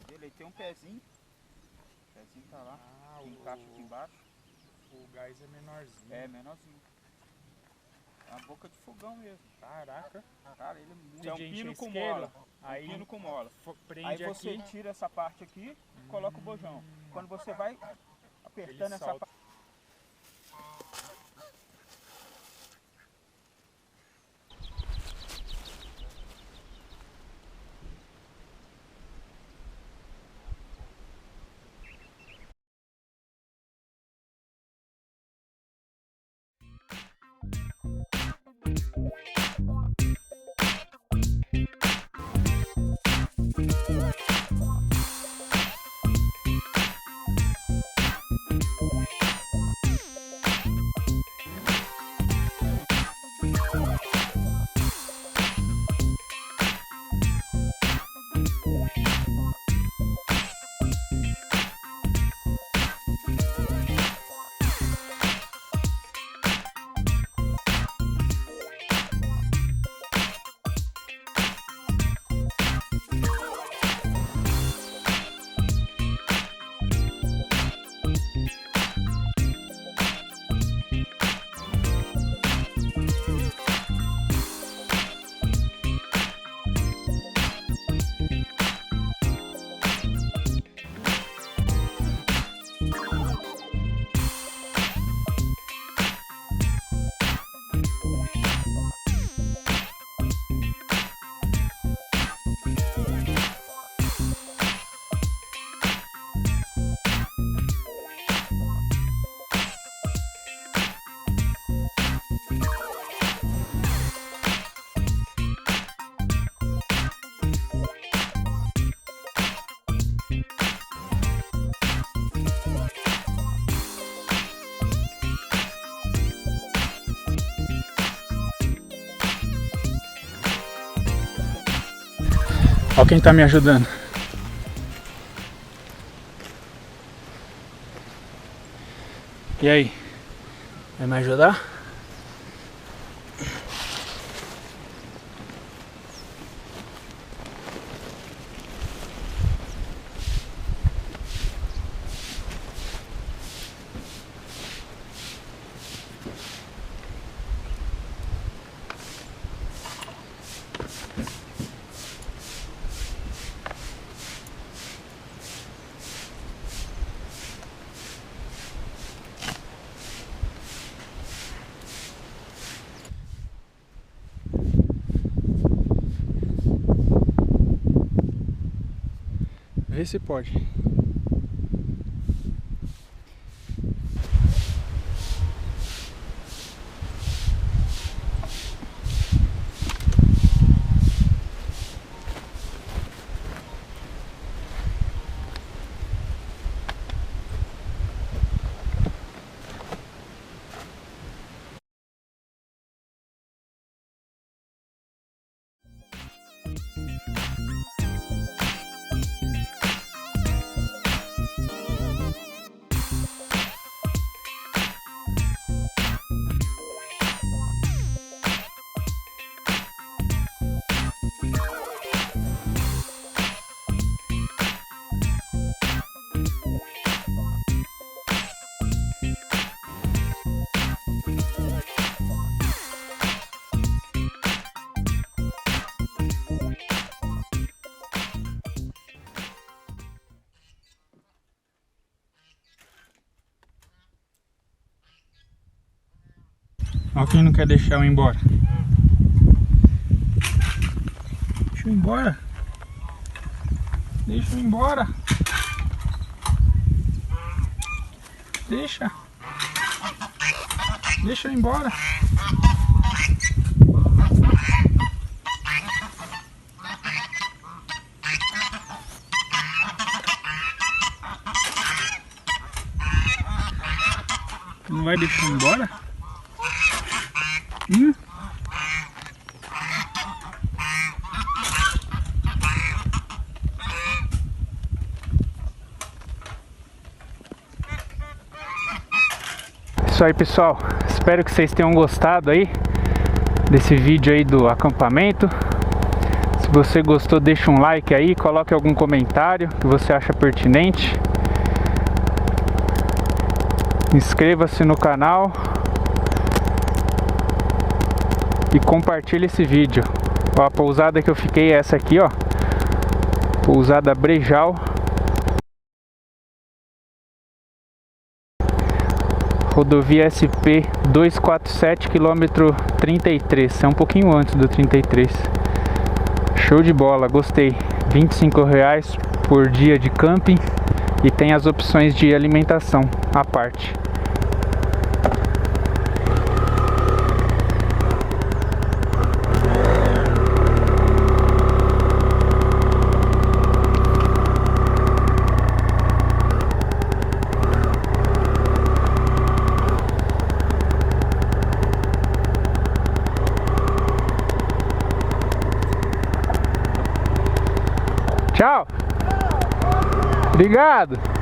Ele tem um pezinho, tá lá, que encaixa aqui embaixo. O gás é menorzinho. É, menorzinho. É uma boca de fogão mesmo. Caraca. Cara, ele é muito... É um pino com mola. Aí, pino com mola. Prende aí você aqui. tira essa parte aqui, coloca o bojão. Quando você vai apertando essa parte... Olha quem tá me ajudando. E aí? Vai me ajudar? Vê se pode. Ó quem não quer deixar eu ir embora. Deixa eu ir embora. Deixa eu ir embora. Deixa. Deixa eu ir embora. Não vai deixar eu ir embora? Isso aí, pessoal, espero que vocês tenham gostado aí desse vídeo aí do acampamento. Se você gostou, deixa um like aí, coloque algum comentário que você acha pertinente. Inscreva-se no canal e compartilhe esse vídeo. Ó, a pousada que eu fiquei é essa aqui, ó, pousada Brejal. Rodovia SP 247, quilômetro 33. É um pouquinho antes do 33. Show de bola, gostei. R$25 por dia de camping. E tem as opções de alimentação à parte. Tchau! Obrigado!